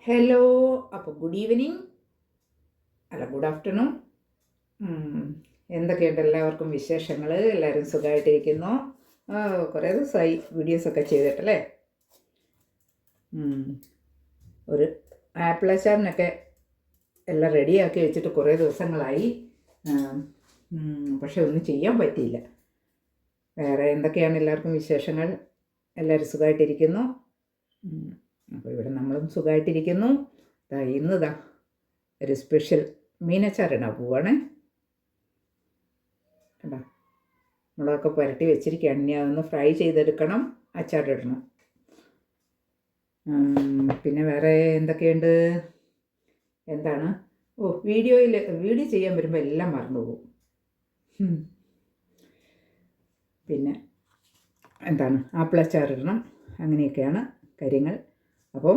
Hello. അപ്പോൾ good evening, അല്ല good afternoon. എന്തൊക്കെയുണ്ട് എല്ലാവർക്കും വിശേഷങ്ങൾ? എല്ലാവരും സുഖമായിട്ടിരിക്കുന്നു. കുറേ ദിവസമായി വീഡിയോസൊക്കെ ചെയ്തിട്ടല്ലേ. ഒരു ആപ്പിൾ അച്ചാറിനൊക്കെ എല്ലാം റെഡിയാക്കി വെച്ചിട്ട് കുറേ ദിവസങ്ങളായി. പക്ഷെ ഒന്നും ചെയ്യാൻ പറ്റിയില്ല. വേറെ എന്തൊക്കെയാണ് എല്ലാവർക്കും വിശേഷങ്ങൾ? എല്ലാവരും സുഖമായിട്ടിരിക്കുന്നു. അപ്പോൾ ഇവിടെ നമ്മളും സുഖമായിട്ടിരിക്കുന്നു. ഇന്നതാ ഒരു സ്പെഷ്യൽ മീനച്ചാറിടാൻ പോവാണ്. കേട്ടോ, മുളകൊക്കെ പുരട്ടി വെച്ചിരിക്കുകയാണ്. ഇനി അതൊന്ന് ഫ്രൈ ചെയ്തെടുക്കണം, അച്ചാറിടണം. പിന്നെ വേറെ എന്തൊക്കെയുണ്ട്? എന്താണ്? വീഡിയോ ചെയ്യാൻ വരുമ്പോൾ എല്ലാം മറന്നു പോകും. പിന്നെ എന്താണ്, ആപ്പിൾ അച്ചാറിടണം. അങ്ങനെയൊക്കെയാണ് കാര്യങ്ങൾ. അപ്പോൾ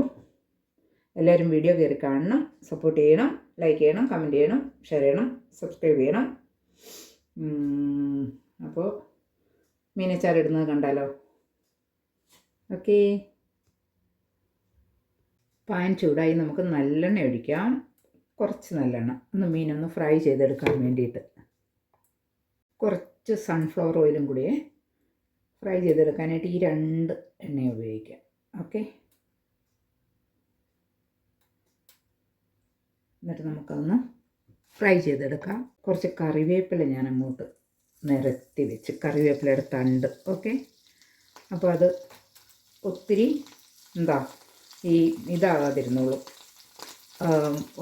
എല്ലാവരും വീഡിയോ കയറി കാണണം, സപ്പോർട്ട് ചെയ്യണം, ലൈക്ക് ചെയ്യണം, കമൻറ്റ് ചെയ്യണം, ഷെയർ ചെയ്യണം, സബ്സ്ക്രൈബ് ചെയ്യണം. അപ്പോൾ മീനച്ചാറിടുന്നത് കണ്ടാലോ? ഓക്കേ. പാൻ ചൂടായി, നമുക്ക് നല്ലെണ്ണ ഒഴിക്കാം. കുറച്ച് നല്ലെണ്ണ, മീനൊന്ന് ഫ്രൈ ചെയ്തെടുക്കാൻ വേണ്ടിയിട്ട്. കുറച്ച് സൺഫ്ലവർ ഓയിലും കൂടിയേ ഫ്രൈ ചെയ്തെടുക്കാനായിട്ട് ഈ 2 എണ്ണ ഉപയോഗിക്കാം. ഓക്കെ. എന്നിട്ട് നമുക്കൊന്ന് ഫ്രൈ ചെയ്തെടുക്കാം. കുറച്ച് കറിവേപ്പില ഞാൻ അങ്ങോട്ട് നിരത്തി വെച്ച്, കറിവേപ്പിലയുടെ തണ്ട്. ഓക്കെ. അപ്പോൾ അത് ഒത്തിരി ഇതാകാതിരുന്നോളൂ,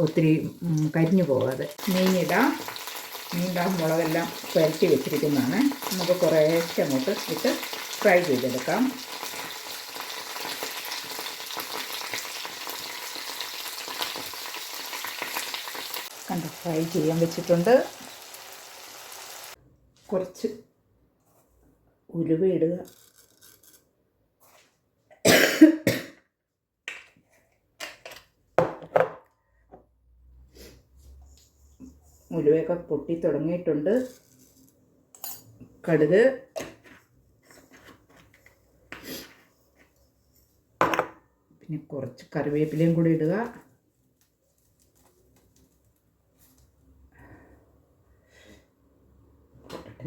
ഒത്തിരി കരിഞ്ഞു പോകാതെ. മീനിടാം. മുളകെല്ലാം പുരട്ടി വെച്ചിരിക്കുന്നതാണ്. നമുക്ക് കുറേശ്ശെ അങ്ങോട്ട് ഇട്ട് ഫ്രൈ ചെയ്തെടുക്കാം. കണ്ടോ, ഫ്രൈ ചെയ്യാൻ വെച്ചിട്ടുണ്ട്. കുറച്ച് ഉലുവ ഇടുക. ഉലുവയൊക്കെ പൊട്ടി തുടങ്ങിയിട്ടുണ്ട്. കടുക്, പിന്നെ കുറച്ച് കറിവേപ്പിലയും കൂടി ഇടുക.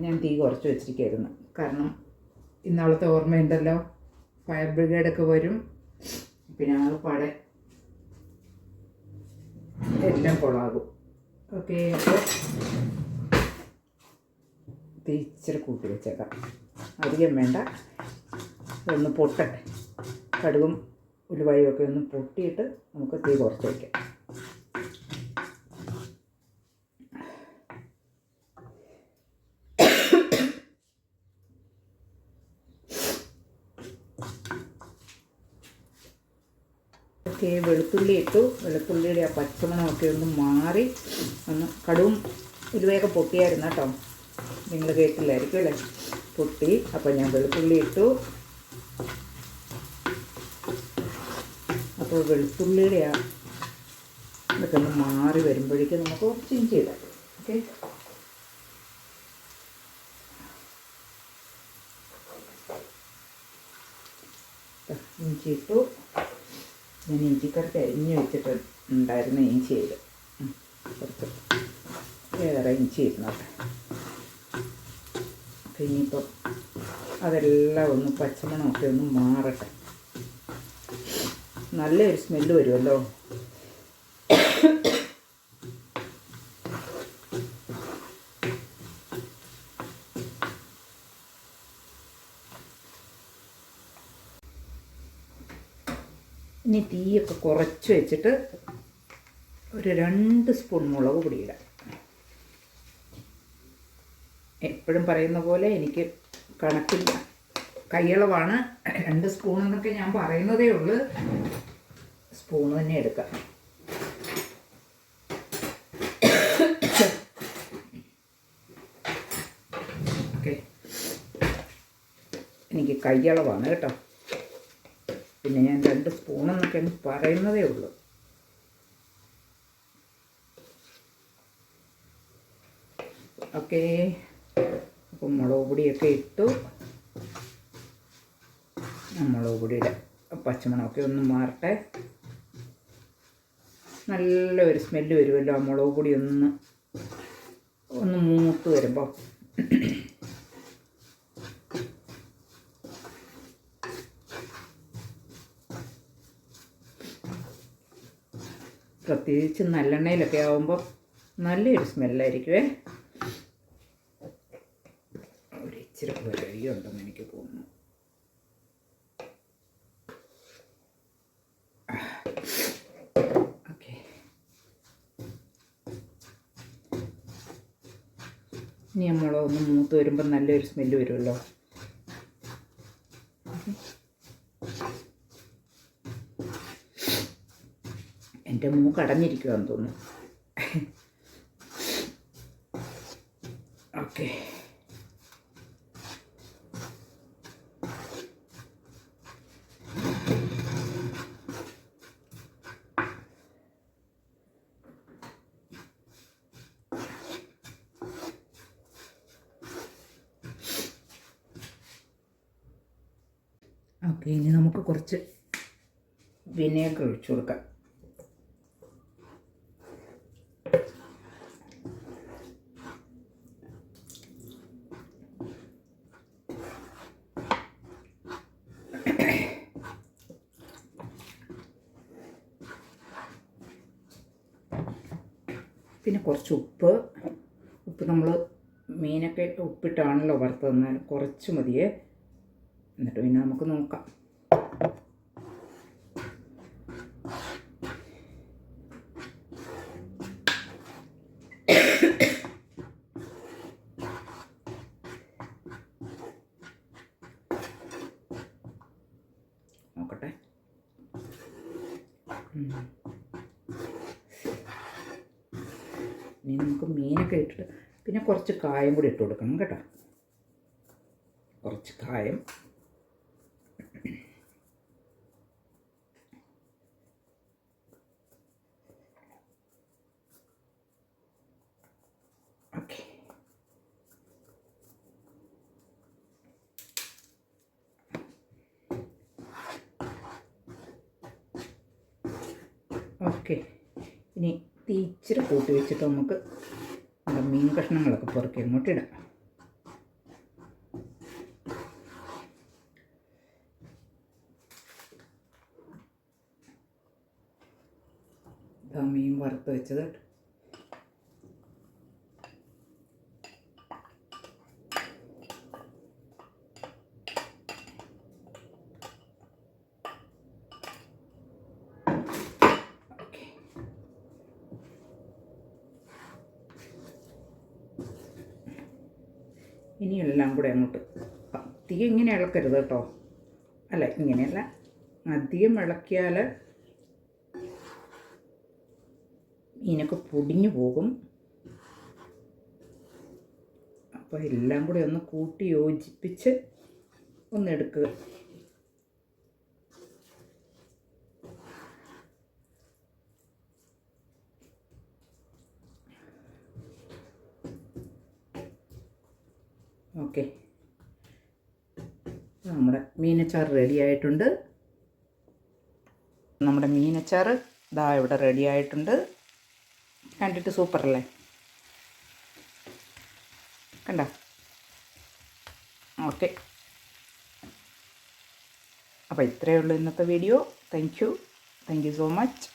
ഞാൻ തീ കുറച്ച് വെച്ചിരിക്കുകയായിരുന്നു, കാരണം ഇന്നാളത്തെ ഓർമ്മയുണ്ടല്ലോ, ഫയർ ബ്രിഗേഡൊക്കെ വരും. പിന്നെ ആകെപ്പാടെ എല്ലാം കൊളാകും. ഓക്കെ. അപ്പോൾ തീ ഇച്ചിരി കൂട്ടി വെച്ചേക്കാം, അധികം വേണ്ട. ഒന്ന് പൊട്ടട്ടെ, കടുകും ഉലുവായും ഒക്കെ ഒന്ന് പൊട്ടിയിട്ട് നമുക്ക് തീ കുറച്ച് വയ്ക്കാം. ഓക്കെ. വെളുത്തുള്ളി ഇട്ടു. വെളുത്തുള്ളിയുടെ ആ പച്ചമണമൊക്കെ ഒന്ന് മാറി, ഒന്ന് കടുവും ഉലുവയൊക്കെ പൊട്ടിയായിരുന്നു കേട്ടോ. നിങ്ങൾ കേട്ടില്ലായിരിക്കും അല്ലേ? പൊട്ടി. അപ്പോൾ ഞാൻ വെളുത്തുള്ളി ഇട്ടു. അപ്പോൾ വെളുത്തുള്ളിയുടെ ആ ഇതൊക്കെ ഒന്ന് മാറി വരുമ്പോഴേക്കും നമുക്ക് കുറച്ച് ഇഞ്ചി ഇടാം. ഓക്കെ. ഇഞ്ചി ഇട്ടു. ഞാൻ ഇഞ്ചിക്കറിക്ക് അരിഞ്ഞ് വെച്ചിട്ടുണ്ടായിരുന്ന ഇഞ്ചി ചെയ്ത് കുറച്ച് വേറെ ഇഞ്ചി ഇരുന്നോട്ടെ. അപ്പം ഇനിയിപ്പോൾ അതെല്ലാം ഒന്ന് പച്ചമണമൊക്കെ ഒന്ന് മാറട്ടെ. നല്ലൊരു സ്മെല്ല് വരുമല്ലോ. ഇനി തീയൊക്കെ കുറച്ച് വെച്ചിട്ട് ഒരു 2 സ്പൂൺ മുളക് പൊടി ഇടാം. എപ്പോഴും പറയുന്ന പോലെ എനിക്ക് കണക്കില്ല, കൈയളവാണ്. 2 സ്പൂൺ എന്നൊക്കെ ഞാൻ പറയുന്നതേ ഉള്ളൂ. സ്പൂൺ തന്നെ എടുക്കാം. ഓക്കെ. എനിക്ക് കൈയളവാണ് കേട്ടോ. പിന്നെ ഞാൻ 2 സ്പൂണെന്നൊക്കെ പറയുന്നതേ ഉള്ളൂ. ഓക്കെ. അപ്പം മുളക് പൊടിയൊക്കെ ഇട്ടു. മുളക് പൊടിയുടെ പച്ചമണമൊക്കെ ഒന്ന് മാറട്ടെ. നല്ലൊരു സ്മെല്ല് വരുമല്ലോ ആ മുളക് പൊടി ഒന്ന് മൂത്ത് വരുമ്പോൾ. പ്രത്യേകിച്ച് നല്ലെണ്ണയിലൊക്കെ ആകുമ്പോൾ നല്ലൊരു സ്മെല്ലായിരിക്കുമേ. ഒരു ഇച്ചിരി പുരയുണ്ടെന്ന് എനിക്ക് തോന്നുന്നു. ഓക്കെ, ഇനി നമ്മളൊന്ന് മൂത്ത് വരുമ്പോൾ നല്ലൊരു സ്മെല്ല് വരുമല്ലോ. എൻ്റെ മൂക്ക് അടഞ്ഞിരിക്കുവാന്ന് തോന്നുന്നു. ഓക്കെ, ഓക്കെ, ഇനി നമുക്ക് കുറച്ച് വിനേഗർ ഒഴിച്ചു കൊടുക്കാം. പിന്നെ കുറച്ച് ഉപ്പ് നമ്മൾ മീനൊക്കെ ഉപ്പിട്ടാണല്ലോ വറുത്തതെന്നാൽ കുറച്ച് മതിയേ. എന്നിട്ട് പിന്നെ നമുക്ക് നോക്കാം. നോക്കട്ടെ. ഇനി നമുക്ക് മീനൊക്കെ ഇട്ടിട്ട് പിന്നെ കുറച്ച് കായം കൂടി ഇട്ട് കൊടുക്കണം കേട്ടോ. കുറച്ച് കായം. ഓക്കെ, ഓക്കെ, ഇനി തീ ഇച്ചിരി കൂട്ടി വെച്ചിട്ട് നമുക്ക് നമ്മുടെ മീൻ കഷ്ണങ്ങളൊക്കെ പുറക്കി അങ്ങോട്ട് ഇടാം. ഇതാ മീൻ വറുത്ത് വെച്ചത്. ഇനി എല്ലാം കൂടെ അങ്ങോട്ട് അധികം ഇങ്ങനെ ഇളക്കരുത് കേട്ടോ. അല്ല, ഇങ്ങനെയല്ല, അധികം ഇളക്കിയാൽ മീനൊക്കെ പൊടിഞ്ഞു പോകും. അപ്പോൾ എല്ലാം കൂടെ ഒന്ന് കൂട്ടി യോജിപ്പിച്ച് ഒന്നെടുക്കുക. ഓക്കെ, നമ്മുടെ മീനച്ചാർ റെഡി ആയിട്ടുണ്ട്. നമ്മുടെ മീനച്ചാർ ഇതാ ഇവിടെ റെഡി ആയിട്ടുണ്ട്. കണ്ടിട്ട് സൂപ്പറല്ലേ? കണ്ട? ഓക്കെ, അപ്പോൾ ഇത്രയേ ഉള്ളൂ ഇന്നത്തെ video. Thank you so much.